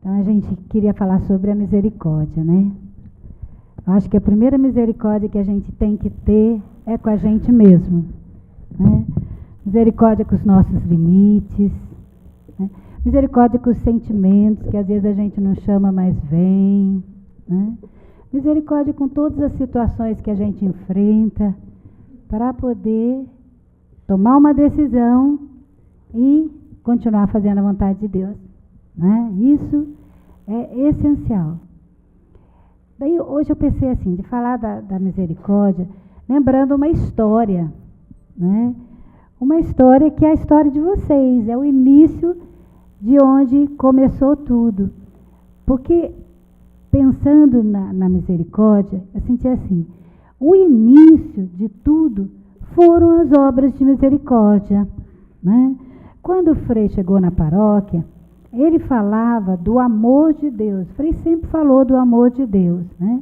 Então a gente queria falar sobre a misericórdia, né? Eu acho que a primeira misericórdia que a gente tem que ter é com a gente mesmo, né? Misericórdia com os nossos limites, né? Misericórdia com os sentimentos, que às vezes a gente não chama, mas vem, né? Misericórdia com todas as situações que a gente enfrenta, para poder tomar uma decisão e continuar fazendo a vontade de Deus, né? Isso é essencial. Daí hoje eu pensei assim, de falar da misericórdia, lembrando uma história, né? Uma história que é a história de vocês, é o início de onde começou tudo. Porque, pensando na misericórdia, eu senti assim, o início de tudo foram as obras de misericórdia, né? Quando o Frei chegou na paróquia, ele falava do amor de Deus. O Frei sempre falou do amor de Deus, né?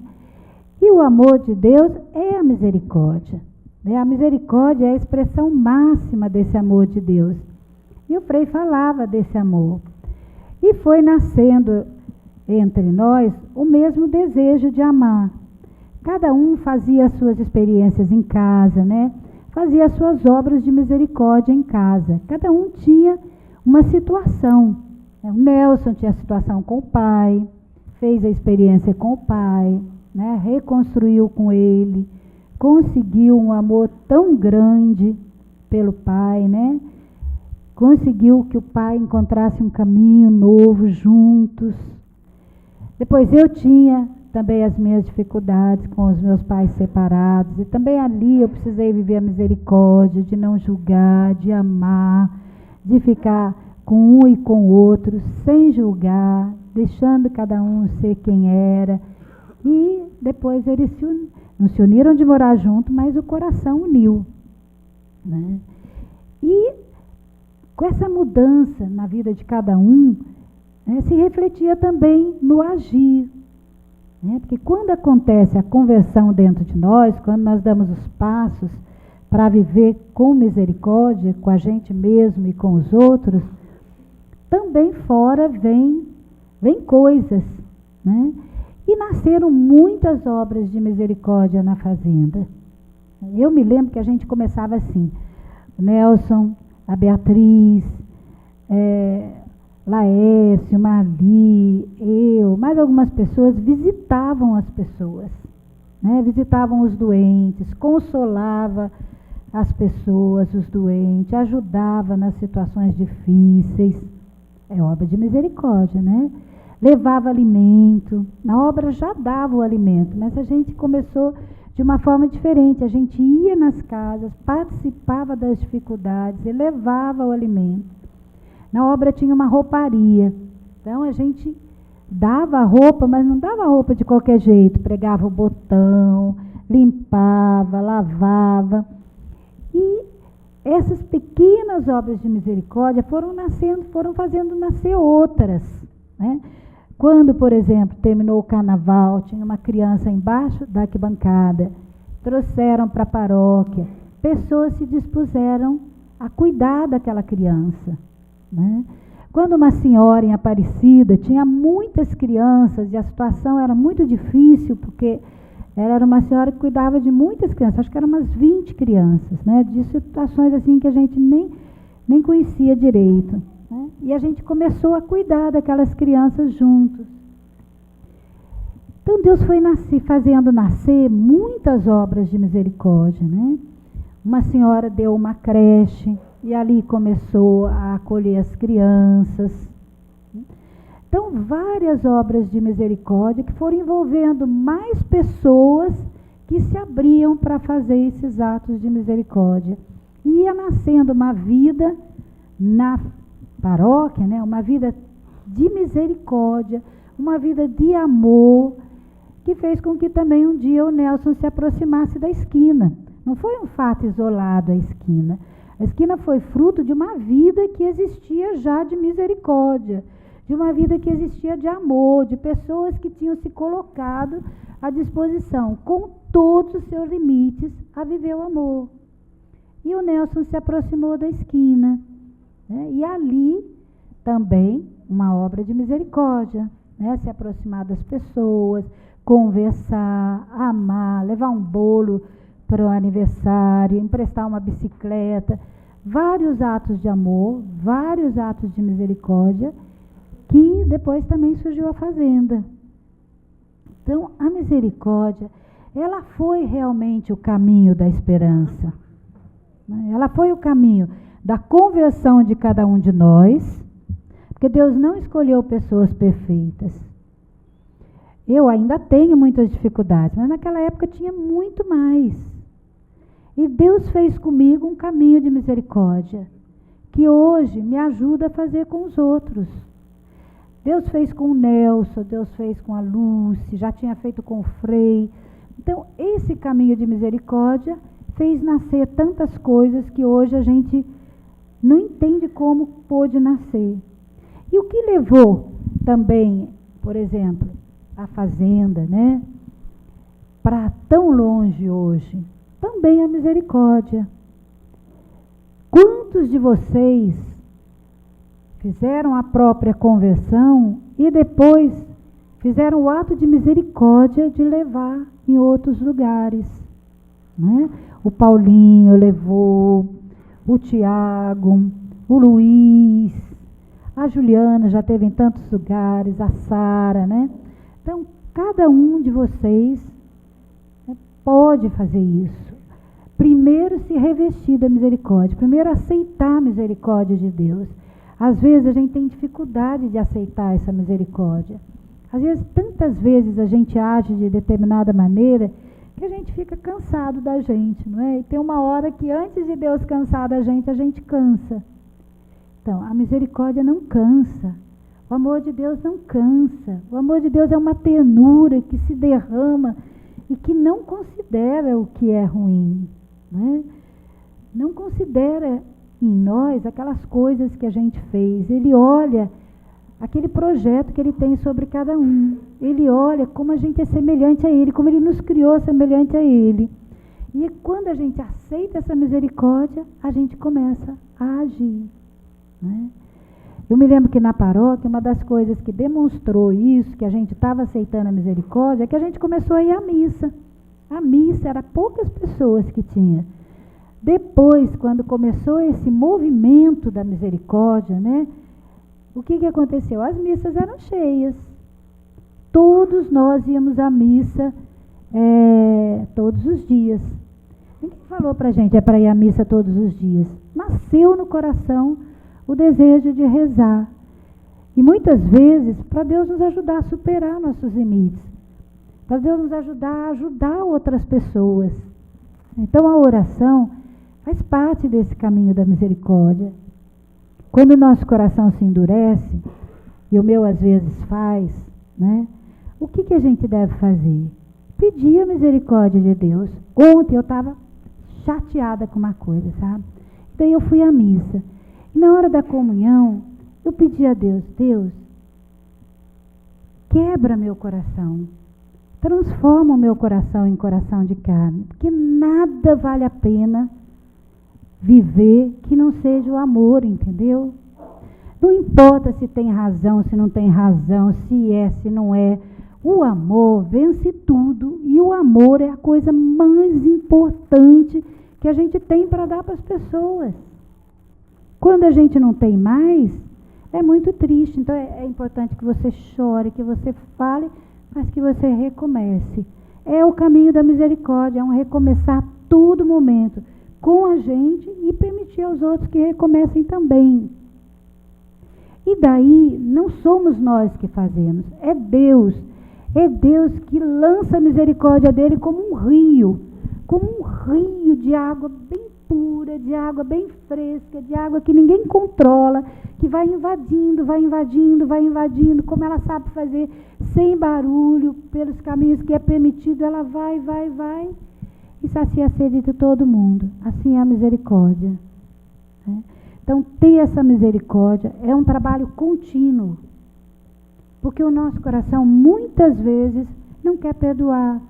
E o amor de Deus é a misericórdia, né? A misericórdia é a expressão máxima desse amor de Deus. E o Frei falava desse amor. E foi nascendo entre nós o mesmo desejo de amar. Cada um fazia as suas experiências em casa, né? Fazia as suas obras de misericórdia em casa. Cada um tinha uma situação. O Nelson tinha a situação com o pai, fez a experiência com o pai, né? Reconstruiu com ele, conseguiu um amor tão grande pelo pai, né? Conseguiu que o pai encontrasse um caminho novo juntos. Depois eu tinha também as minhas dificuldades com os meus pais separados, e também ali eu precisei viver a misericórdia, de não julgar, de amar, de ficar com um e com o outro, sem julgar, deixando cada um ser quem era. E depois eles não se uniram de morar junto, mas o coração uniu, né? E com essa mudança na vida de cada um, né, se refletia também no agir, né? Porque quando acontece a conversão dentro de nós, quando nós damos os passos para viver com misericórdia, com a gente mesmo e com os outros, também fora vem coisas, né? E nasceram muitas obras de misericórdia na fazenda. Eu me lembro que a gente começava assim, o Nelson, a Beatriz, Laércio, Marli, eu, mais algumas pessoas visitavam as pessoas, né? Visitavam os doentes, consolava as pessoas, os doentes, ajudava nas situações difíceis. É obra de misericórdia, né? Levava alimento. Na obra já dava o alimento, mas a gente começou de uma forma diferente. A gente ia nas casas, participava das dificuldades e levava o alimento. Na obra tinha uma rouparia. Então a gente dava a roupa, mas não dava a roupa de qualquer jeito. Pregava o botão, limpava, lavava. E essas pequenas obras de misericórdia foram nascendo, foram fazendo nascer outras, né? Quando, por exemplo, terminou o carnaval, tinha uma criança embaixo da arquibancada, trouxeram para a paróquia, pessoas se dispuseram a cuidar daquela criança, né? Quando uma senhora em Aparecida tinha muitas crianças e a situação era muito difícil, porque ela era uma senhora que cuidava de muitas crianças, acho que eram umas 20 crianças, né? De situações assim que a gente nem conhecia direito, né? E a gente começou a cuidar daquelas crianças juntos. Então Deus foi fazendo nascer muitas obras de misericórdia, né? Uma senhora deu uma creche e ali começou a acolher as crianças. Então, várias obras de misericórdia que foram envolvendo mais pessoas que se abriam para fazer esses atos de misericórdia. E ia nascendo uma vida na paróquia, né? Uma vida de misericórdia, uma vida de amor, que fez com que também um dia o Nelson se aproximasse da esquina. Não foi um fato isolado a esquina. A esquina foi fruto de uma vida que existia já de misericórdia, de uma vida que existia de amor, de pessoas que tinham se colocado à disposição, com todos os seus limites, a viver o amor. E o Nelson se aproximou da esquina, né? E ali também uma obra de misericórdia, né? Se aproximar das pessoas, conversar, amar, levar um bolo para o aniversário, emprestar uma bicicleta, vários atos de amor, vários atos de misericórdia, que depois também surgiu a fazenda. Então, a misericórdia, ela foi realmente o caminho da esperança, né? Ela foi o caminho da conversão de cada um de nós, porque Deus não escolheu pessoas perfeitas. Eu ainda tenho muitas dificuldades, mas naquela época tinha muito mais. E Deus fez comigo um caminho de misericórdia, que hoje me ajuda a fazer com os outros. Deus fez com o Nelson, Deus fez com a Lúcia, já tinha feito com o Frei. Então, esse caminho de misericórdia fez nascer tantas coisas que hoje a gente não entende como pôde nascer. E o que levou também, por exemplo, a fazenda, né, para tão longe hoje? Também a misericórdia. Quantos de vocês fizeram a própria conversão e depois fizeram o ato de misericórdia de levar em outros lugares, né? O Paulinho levou, o Tiago, o Luiz, a Juliana já esteve em tantos lugares, a Sara, né? Então, cada um de vocês, né, pode fazer isso. Primeiro se revestir da misericórdia, primeiro aceitar a misericórdia de Deus. Às vezes a gente tem dificuldade de aceitar essa misericórdia. Às vezes, tantas vezes a gente age de determinada maneira que a gente fica cansado da gente, não é? E tem uma hora que antes de Deus cansar da gente, a gente cansa. Então, a misericórdia não cansa. O amor de Deus não cansa. O amor de Deus é uma ternura que se derrama e que não considera o que é ruim, né? Não considera em nós aquelas coisas que a gente fez. Ele olha aquele projeto que ele tem sobre cada um. Ele olha como a gente é semelhante a ele, como ele nos criou semelhante a ele. E quando a gente aceita essa misericórdia, a gente começa a agir, né? Eu me lembro que na paróquia, uma das coisas que demonstrou isso, que a gente estava aceitando a misericórdia, é que a gente começou a ir à missa. A missa era poucas pessoas que tinha. Depois, quando começou esse movimento da misericórdia, né, o que aconteceu? As missas eram cheias. Todos nós íamos à missa todos os dias. Ninguém falou para a gente para ir à missa todos os dias. Nasceu no coração o desejo de rezar. E muitas vezes, para Deus nos ajudar a superar nossos limites, para Deus nos ajudar a ajudar outras pessoas. Então, a oração faz parte desse caminho da misericórdia. Quando o nosso coração se endurece, e o meu às vezes faz, né? O que a gente deve fazer? Pedir a misericórdia de Deus. Ontem eu estava chateada com uma coisa, sabe? Daí eu fui à missa. E na hora da comunhão, eu pedi a Deus, Deus, quebra meu coração. Transforma o meu coração em coração de carne. Porque nada vale a pena viver que não seja o amor, entendeu? Não importa se tem razão, se não tem razão, se é, se não é. O amor vence tudo e o amor é a coisa mais importante que a gente tem para dar para as pessoas. Quando a gente não tem mais, é muito triste. Então é importante que você chore, que você fale, mas que você recomece. É o caminho da misericórdia, é um recomeçar todo momento com a gente e permitir aos outros que recomecem também. E daí, não somos nós que fazemos, é Deus. É Deus que lança a misericórdia dele como um rio de água bem pura, de água bem fresca, de água que ninguém controla, que vai invadindo, como ela sabe fazer, sem barulho, pelos caminhos que é permitido, ela vai, e sacia a sede de todo mundo. Assim é a misericórdia, né? Então, ter essa misericórdia é um trabalho contínuo, porque o nosso coração muitas vezes não quer perdoar,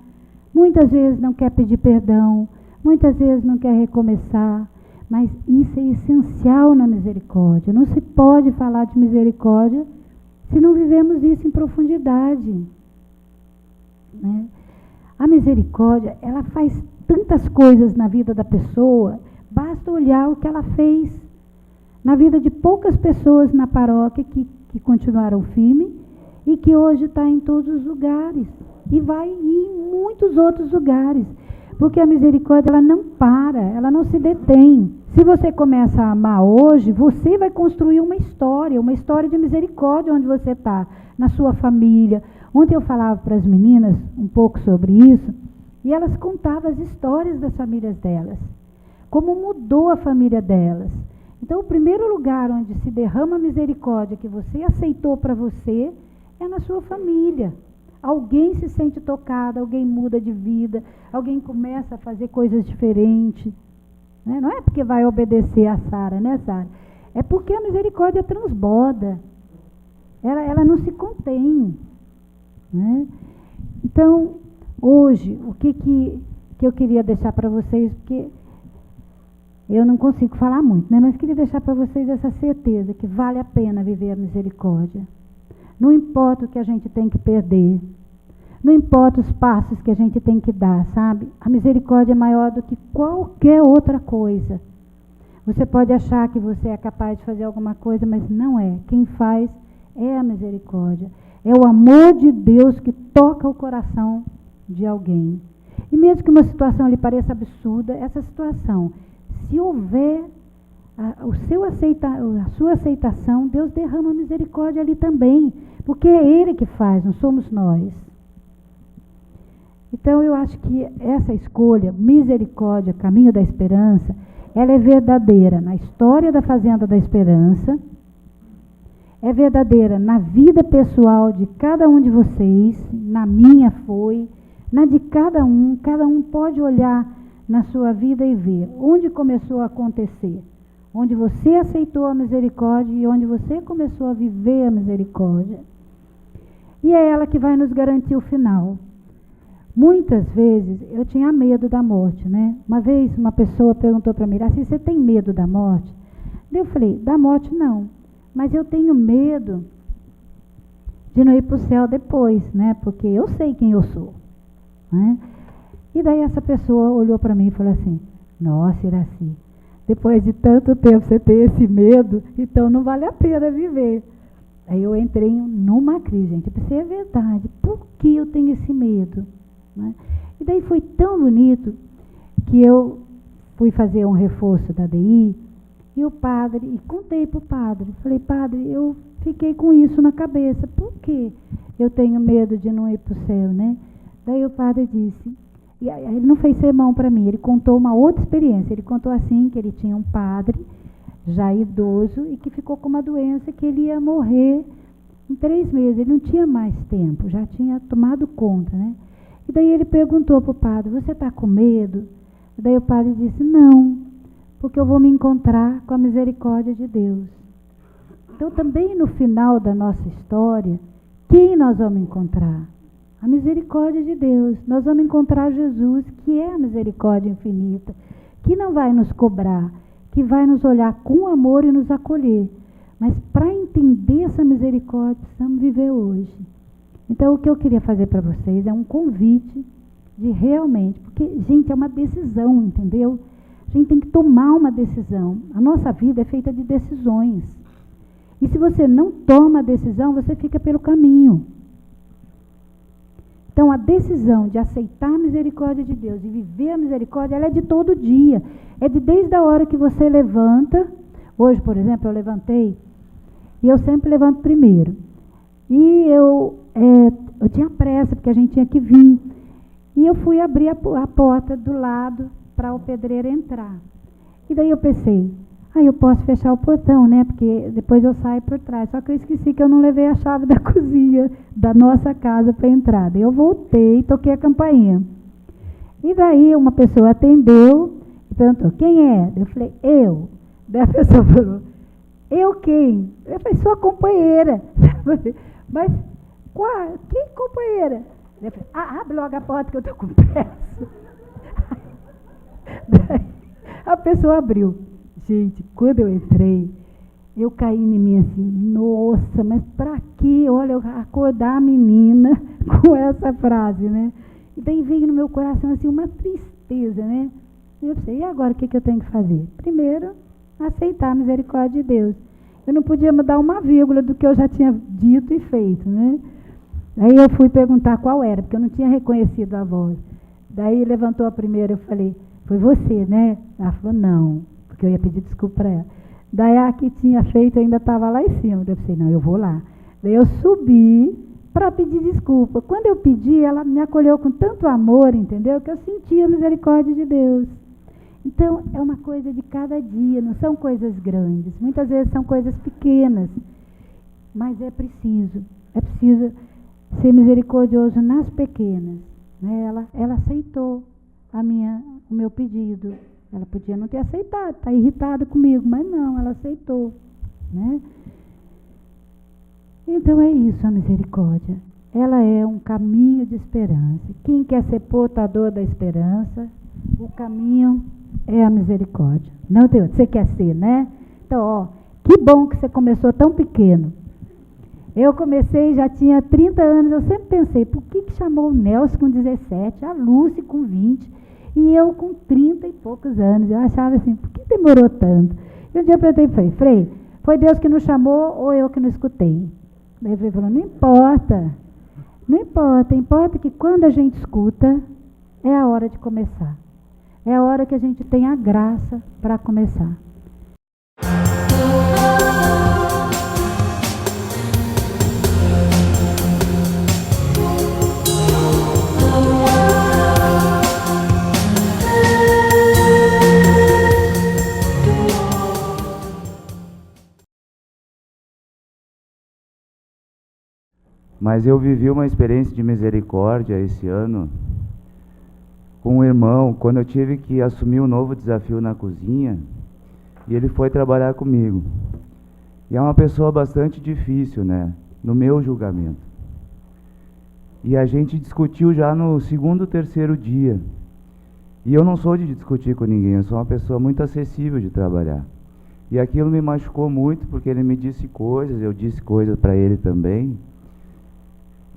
muitas vezes não quer pedir perdão, muitas vezes não quer recomeçar, mas isso é essencial na misericórdia. Não se pode falar de misericórdia se não vivemos isso em profundidade, né? A misericórdia, ela faz tantas coisas na vida da pessoa, basta olhar o que ela fez na vida de poucas pessoas na paróquia que continuaram firme e que hoje está em todos os lugares e vai ir em muitos outros lugares, porque a misericórdia, ela não para, ela não se detém. Se você começa a amar hoje, você vai construir uma história de misericórdia onde você está, na sua família. Ontem eu falava para as meninas um pouco sobre isso, e elas contavam as histórias das famílias delas, como mudou a família delas. Então, o primeiro lugar onde se derrama a misericórdia que você aceitou para você é na sua família. Alguém se sente tocado, alguém muda de vida, alguém começa a fazer coisas diferentes. Né? Não é porque vai obedecer a Sara, né, Sara? É porque a misericórdia transborda. Ela não se contém. Né? Então, hoje, o que eu queria deixar para vocês, porque eu não consigo falar muito, né? Mas queria deixar para vocês essa certeza que vale a pena viver a misericórdia. Não importa o que a gente tem que perder, não importa os passos que a gente tem que dar, sabe? A misericórdia é maior do que qualquer outra coisa. Você pode achar que você é capaz de fazer alguma coisa, mas não é. Quem faz é a misericórdia. É o amor de Deus que toca o coração de alguém. E mesmo que uma situação lhe pareça absurda, essa situação, se houver a sua aceitação, Deus derrama misericórdia ali também, porque é Ele que faz, não somos nós. Então eu acho que essa escolha, misericórdia, caminho da esperança, ela é verdadeira na história da Fazenda da Esperança, é verdadeira na vida pessoal de cada um de vocês, na minha foi, na de cada um pode olhar na sua vida e ver onde começou a acontecer, onde você aceitou a misericórdia e onde você começou a viver a misericórdia. E é ela que vai nos garantir o final. Muitas vezes eu tinha medo da morte, né? Uma vez uma pessoa perguntou para mim, assim, você tem medo da morte? Eu falei, da morte não, mas eu tenho medo de não ir para o céu depois, né? Porque eu sei quem eu sou, né? E daí essa pessoa olhou para mim e falou assim, nossa, Iraci, depois de tanto tempo você ter esse medo, então não vale a pena viver. Aí eu entrei numa crise, gente. Eu pensei, é verdade, por que eu tenho esse medo? Né? E daí foi tão bonito que eu fui fazer um reforço da DI e o padre, e contei para o padre, falei, padre, eu fiquei com isso na cabeça, por que eu tenho medo de não ir para o céu, né? Daí o padre disse, e ele não fez sermão para mim, ele contou uma outra experiência, ele contou assim, que ele tinha um padre já idoso e que ficou com uma doença que ele ia morrer em 3 meses, ele não tinha mais tempo, já tinha tomado conta, né? E daí ele perguntou para o padre, você está com medo? E daí o padre disse, não, porque eu vou me encontrar com a misericórdia de Deus. Então também no final da nossa história, quem nós vamos encontrar? A misericórdia de Deus. Nós vamos encontrar Jesus, que é a misericórdia infinita, que não vai nos cobrar, que vai nos olhar com amor e nos acolher. Mas para entender essa misericórdia, precisamos viver hoje. Então o que eu queria fazer para vocês é um convite de realmente, porque, gente, é uma decisão, entendeu? A gente tem que tomar uma decisão. A nossa vida é feita de decisões. E se você não toma a decisão, você fica pelo caminho. Então, a decisão de aceitar a misericórdia de Deus e viver a misericórdia, ela é de todo dia. É desde a hora que você levanta. Hoje, por exemplo, eu levantei, e eu sempre levanto primeiro. E eu tinha pressa, porque a gente tinha que vir. E eu fui abrir a porta do lado para o pedreiro entrar. E daí eu pensei, eu posso fechar o portão, né? Porque depois eu saio por trás. Só que eu esqueci que eu não levei a chave da cozinha da nossa casa para a entrada. Eu voltei e toquei a campainha. E daí uma pessoa atendeu e perguntou, quem é? Eu falei, eu. Daí a pessoa falou, eu quem? Eu falei, sua companheira. Mas, qual? Que companheira? Eu falei, abre logo a porta que eu estou com pressa. Daí a pessoa abriu. Gente, quando eu entrei, eu caí em mim assim, nossa, mas para que, olha, eu acordar a menina com essa frase, né? E daí veio no meu coração assim uma tristeza, né? Eu pensei, e agora o que eu tenho que fazer? Primeiro, aceitar a misericórdia de Deus. Eu não podia mudar uma vírgula do que eu já tinha dito e feito, né? Aí eu fui perguntar qual era, porque eu não tinha reconhecido a voz. Daí levantou a primeira, eu falei, foi você, né? Ela falou, não, porque eu ia pedir desculpa para ela. Daí a que tinha feito ainda estava lá em cima. Eu pensei, não, eu vou lá. Daí eu subi para pedir desculpa. Quando eu pedi, ela me acolheu com tanto amor, entendeu? Que eu senti a misericórdia de Deus. Então, é uma coisa de cada dia, não são coisas grandes. Muitas vezes são coisas pequenas. Mas é preciso ser misericordioso nas pequenas. Né? Ela aceitou o meu pedido. Ela podia não ter aceitado, está irritada comigo, mas não, ela aceitou. Né? Então é isso a misericórdia. Ela é um caminho de esperança. Quem quer ser portador da esperança, o caminho é a misericórdia. Não tem outro. Você quer ser, né? Então, ó, que bom que você começou tão pequeno. Eu comecei, já tinha 30 anos, eu sempre pensei, por que chamou o Nelson com 17, a Lúcia com 20, e eu com 30 e poucos anos? Eu achava assim, por que demorou tanto? E um dia eu perguntei para ele, Frei, foi Deus que nos chamou ou eu que não escutei? Daí ele falou, não importa, importa que quando a gente escuta, é a hora de começar. É a hora que a gente tem a graça para começar. Mas eu vivi uma experiência de misericórdia esse ano com um irmão, quando eu tive que assumir um novo desafio na cozinha, e ele foi trabalhar comigo. E é uma pessoa bastante difícil, né? No meu julgamento. E a gente discutiu já no segundo, terceiro dia. E eu não sou de discutir com ninguém, eu sou uma pessoa muito acessível de trabalhar. E aquilo me machucou muito, porque ele me disse coisas, eu disse coisas para ele também.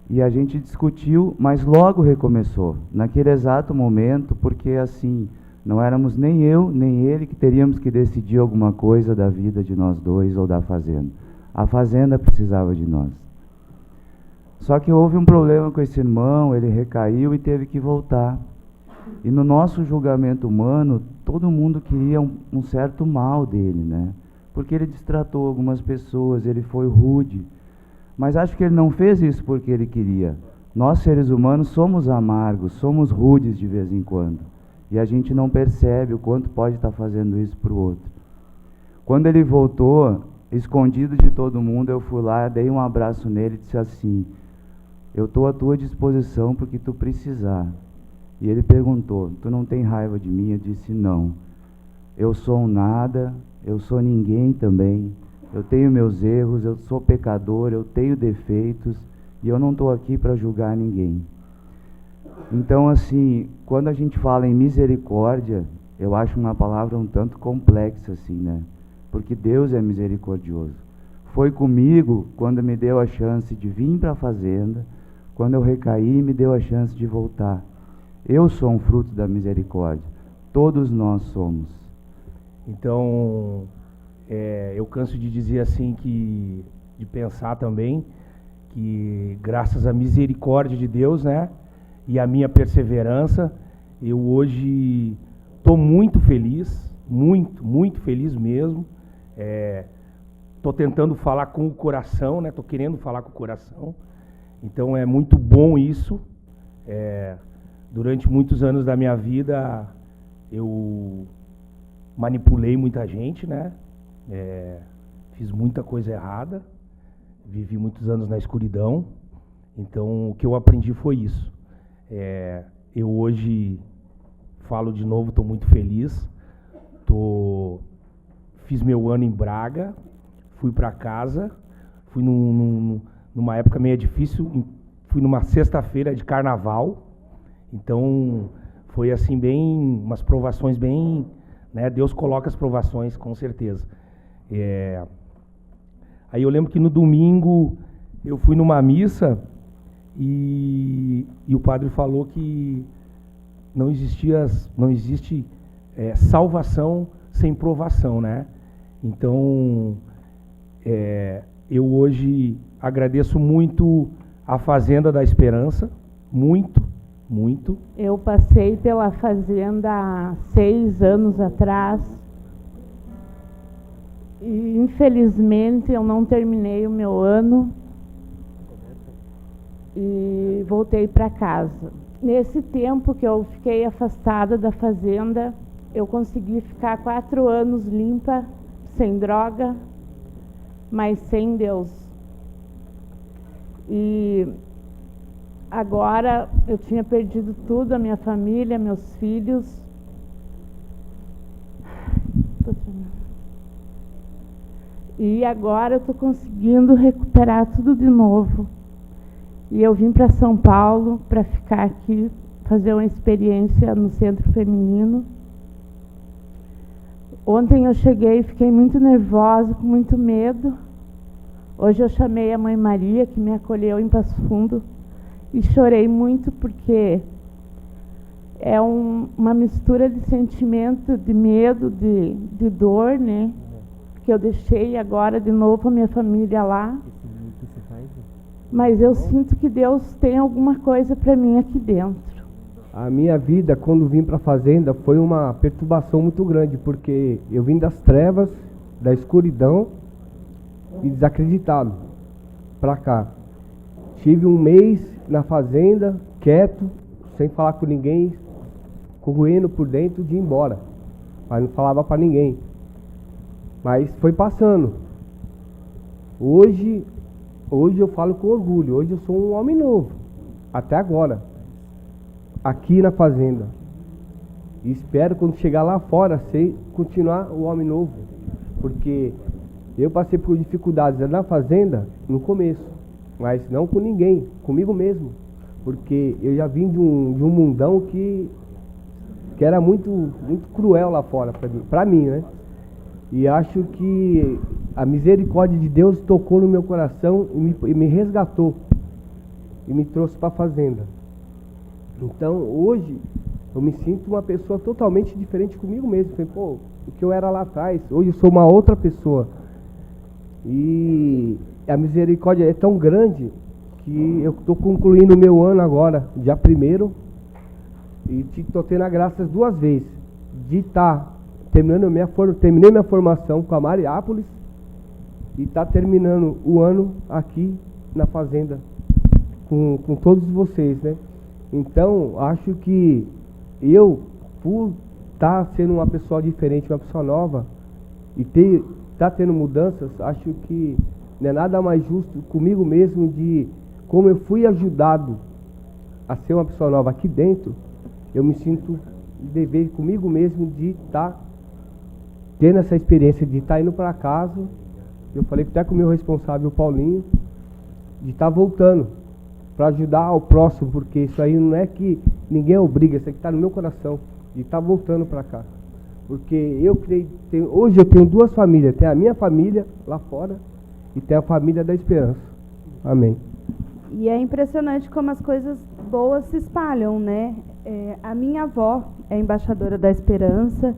E a gente discutiu, mas logo recomeçou, naquele exato momento, porque assim, não éramos nem eu, nem ele que teríamos que decidir alguma coisa da vida de nós dois ou da fazenda. A fazenda precisava de nós. Só que houve um problema com esse irmão, ele recaiu e teve que voltar. E no nosso julgamento humano, todo mundo queria um certo mal dele, né? Porque ele distratou algumas pessoas, ele foi rude. Mas acho que ele não fez isso porque ele queria. Nós, seres humanos, somos amargos, somos rudes de vez em quando. E a gente não percebe o quanto pode estar fazendo isso para o outro. Quando ele voltou, escondido de todo mundo, eu fui lá, dei um abraço nele e disse assim, eu estou à tua disposição porque tu precisar. E ele perguntou, tu não tem raiva de mim? Eu disse, não. Eu sou um nada, eu sou ninguém também. Eu tenho meus erros, eu sou pecador, eu tenho defeitos e eu não estou aqui para julgar ninguém. Então, assim, quando a gente fala em misericórdia, eu acho uma palavra um tanto complexa, assim, né? Porque Deus é misericordioso. Foi comigo quando me deu a chance de vir para a fazenda, quando eu recaí, me deu a chance de voltar. Eu sou um fruto da misericórdia. Todos nós somos. Então, eu canso de dizer assim, de pensar também, que graças à misericórdia de Deus, né, e à minha perseverança, eu hoje estou muito feliz, muito feliz mesmo. Estou tentando falar com o coração, né, estou querendo falar com o coração. Então é muito bom isso. Durante muitos anos da minha vida, eu manipulei muita gente, né? Fiz muita coisa errada, vivi muitos anos na escuridão, então o que eu aprendi foi isso. Eu hoje falo de novo, estou muito feliz, fiz meu ano em Braga, fui para casa, fui numa época meio difícil, fui numa sexta-feira de carnaval, então foi assim umas provações bem, né? Deus coloca as provações com certeza. Aí eu lembro que no domingo eu fui numa missa e o padre falou que não existe salvação sem provação, né? Então, eu hoje agradeço muito a Fazenda da Esperança, muito. Eu passei pela Fazenda há 6 anos atrás e, infelizmente, eu não terminei o meu ano e voltei para casa. Nesse tempo que eu fiquei afastada da Fazenda, eu consegui ficar 4 anos limpa, sem droga, mas sem Deus. E agora eu tinha perdido tudo, a minha família, meus filhos. E agora eu estou conseguindo recuperar tudo de novo. E eu vim para São Paulo para ficar aqui, fazer uma experiência no Centro Feminino. Ontem eu cheguei e fiquei muito nervosa, com muito medo. Hoje eu chamei a Mãe Maria, que me acolheu em Passo Fundo, e chorei muito porque é uma mistura de sentimento, de medo, de dor, né? Que eu deixei agora de novo a minha família lá. Mas eu sinto que Deus tem alguma coisa para mim aqui dentro. A minha vida, quando vim para a Fazenda, foi uma perturbação muito grande, porque eu vim das trevas, da escuridão e desacreditado para cá. Tive um mês na Fazenda, quieto, sem falar com ninguém, corroendo por dentro de ir embora, mas não falava para ninguém. Mas foi passando. Hoje eu falo com orgulho, hoje eu sou um homem novo, até agora, aqui na Fazenda. E espero quando chegar lá fora, continuar o homem novo, porque eu passei por dificuldades na Fazenda no começo, mas não com ninguém, comigo mesmo, porque eu já vim de um mundão que era muito cruel lá fora, para mim, né? E acho que a misericórdia de Deus tocou no meu coração e me resgatou. E me trouxe para a Fazenda. Então, hoje, eu me sinto uma pessoa totalmente diferente comigo mesmo. Falei, pô, o que eu era lá atrás, hoje eu sou uma outra pessoa. E a misericórdia é tão grande que eu estou concluindo o meu ano agora, dia 1º. E estou tendo a graça 2 vezes de estar terminei minha formação com a Mariápolis e terminando o ano aqui na Fazenda com todos vocês, né? Então, acho que eu, por estar sendo uma pessoa diferente, uma pessoa nova e estar tendo mudanças, acho que não é nada mais justo comigo mesmo de como eu fui ajudado a ser uma pessoa nova aqui dentro, eu me sinto dever comigo mesmo de estar tendo essa experiência de estar indo para casa. Eu falei até com o meu responsável, o Paulinho, de estar voltando para ajudar ao próximo, porque isso aí não é que ninguém obriga, isso aqui está no meu coração, de estar voltando para cá. Porque eu creio, hoje eu tenho 2 famílias, tem a minha família lá fora e tem a família da Esperança. Amém. E é impressionante como as coisas boas se espalham, né? A minha avó é embaixadora da Esperança.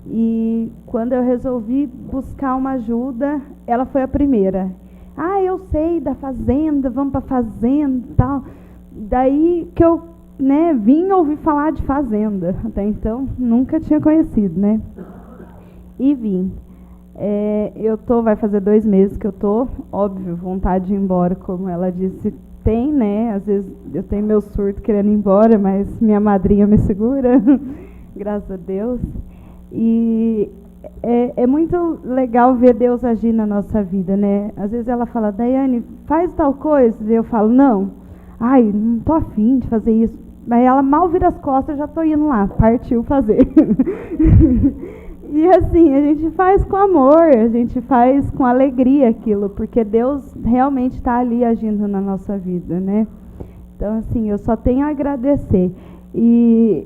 E quando eu resolvi buscar uma ajuda, ela foi a primeira. Ah, eu sei da Fazenda, vamos para a Fazenda e tal. Daí que eu vim ouvir falar de Fazenda. Até então, nunca tinha conhecido, né? E vim. Vai fazer 2 meses que eu tô, óbvio, vontade de ir embora, como ela disse, tem, né? Às vezes eu tenho meu surto querendo ir embora, mas minha madrinha me segura, graças a Deus. E é muito legal ver Deus agir na nossa vida, né? Às vezes ela fala, Daiane, faz tal coisa, e eu falo, não, não tô afim de fazer isso. Mas ela mal vira as costas, eu já tô indo lá, partiu fazer. E assim, a gente faz com amor, a gente faz com alegria aquilo, porque Deus realmente está ali agindo na nossa vida, né? Então, assim, eu só tenho a agradecer. E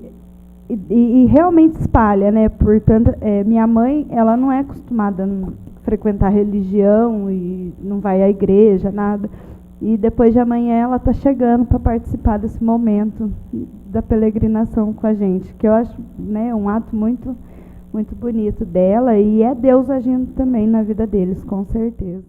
realmente espalha, né? Portanto, minha mãe, ela não é acostumada a frequentar religião e não vai à igreja, nada. E depois de amanhã ela está chegando para participar desse momento da peregrinação com a gente, que eu acho, né, um ato muito, muito bonito dela, e é Deus agindo também na vida deles, com certeza.